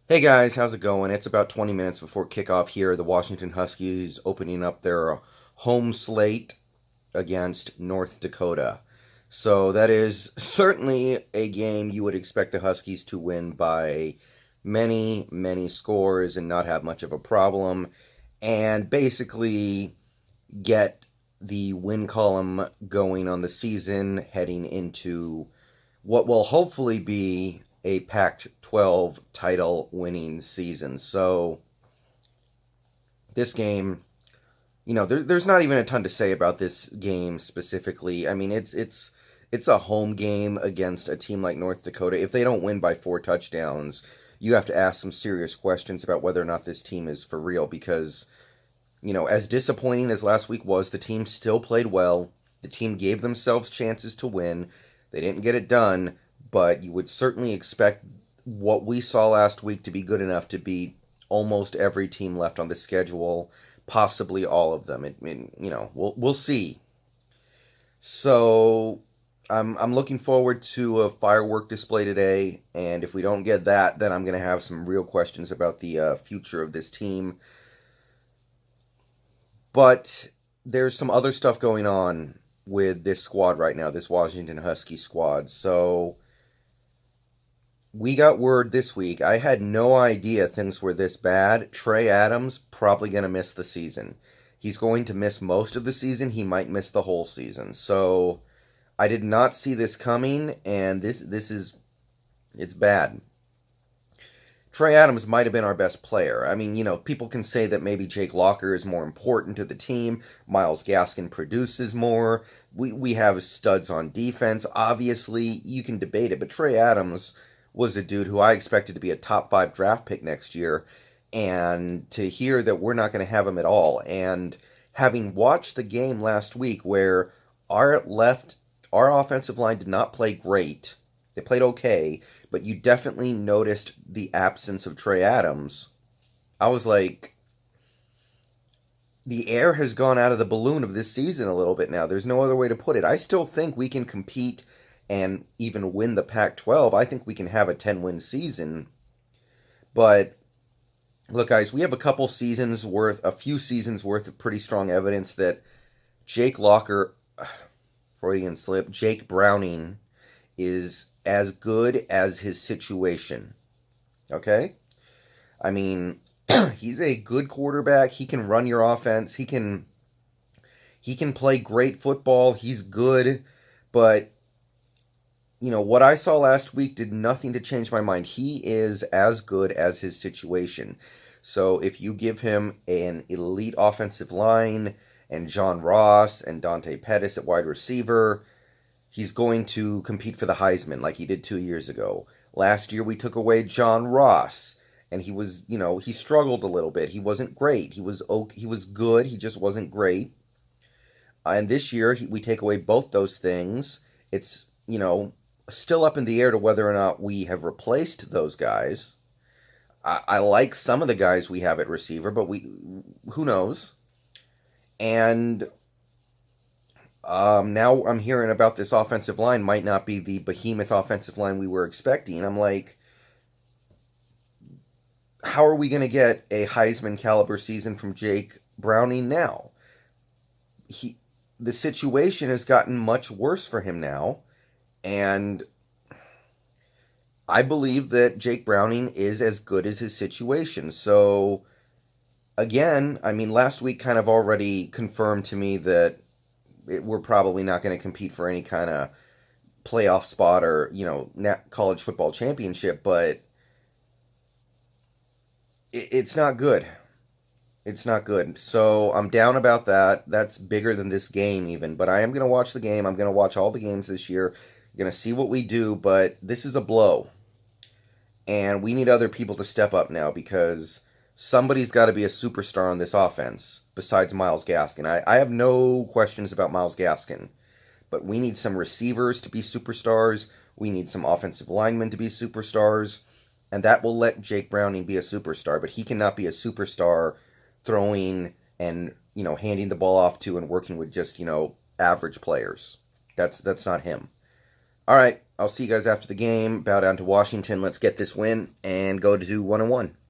Hey guys, how's it going? It's about 20 minutes before kickoff here. The Washington Huskies opening up their home slate against North Dakota. So that is certainly a game you would expect the Huskies to win by many, many scores and not have much of a problem, and basically get the win column going on the season heading into what will hopefully be a Pac 12 title winning season. So, this game, there's not even a ton to say about this game specifically. I mean, it's a home game against a team like North Dakota. If they don't win by 4 touchdowns, you have to ask some serious questions about whether or not this team is for real because, as disappointing as last week was, the team still played well. The team gave themselves chances to win. They didn't get it done, but you would certainly expect what we saw last week to be good enough to beat almost every team left on the schedule, possibly all of them. We'll see. So I'm looking forward to a firework display today, and if we don't get that, then I'm gonna have some real questions about the future of this team. But there's some other stuff going on with this squad right now, this Washington Husky squad. So we got word this week. I had no idea things were this bad. Trey Adams probably going to miss the season. He's going to miss most of the season. He might miss the whole season. So I did not see this coming, and it's bad. Trey Adams might have been our best player. I mean, people can say that maybe Jake Locker is more important to the team. Myles Gaskin produces more. We have studs on defense. Obviously, you can debate it, but Trey Adams was a dude who I expected to be a top 5 draft pick next year, and to hear that we're not going to have him at all, and having watched the game last week where our offensive line did not play great. They played okay, but you definitely noticed the absence of Trey Adams. I was like, the air has gone out of the balloon of this season a little bit now. There's no other way to put it. I still think we can compete and even win the Pac 12. I think we can have a 10-win season. But look, guys, we have a few seasons worth of pretty strong evidence that Jake Locker, Freudian slip, Jake Browning is as good as his situation. Okay? I mean, he's a good quarterback. He can run your offense. He can play great football. He's good, but what I saw last week did nothing to change my mind. He is as good as his situation. So if you give him an elite offensive line and John Ross and Dante Pettis at wide receiver, he's going to compete for the Heisman like he did 2 years ago. Last year we took away John Ross, and he struggled a little bit. He wasn't great. He was good. He just wasn't great. And this year we take away both those things. It's, still up in the air to whether or not we have replaced those guys. I like some of the guys we have at receiver, but who knows? And now I'm hearing about this offensive line might not be the behemoth offensive line we were expecting. I'm like, how are we going to get a Heisman caliber season from Jake Browning now? The situation has gotten much worse for him now, and I believe that Jake Browning is as good as his situation. So, again, I mean, last week kind of already confirmed to me that we're probably not going to compete for any kind of playoff spot or, college football championship, but it's not good. It's not good. So I'm down about that. That's bigger than this game even, but I am going to watch the game. I'm going to watch all the games this year. I'm going to see what we do, but this is a blow. And we need other people to step up now because somebody's got to be a superstar on this offense besides Myles Gaskin. I have no questions about Myles Gaskin, but we need some receivers to be superstars. We need some offensive linemen to be superstars, and that will let Jake Browning be a superstar, but he cannot be a superstar throwing and, handing the ball off to and working with just, average players. That's not him. All right, I'll see you guys after the game. Bow down to Washington. Let's get this win and go to 1-1.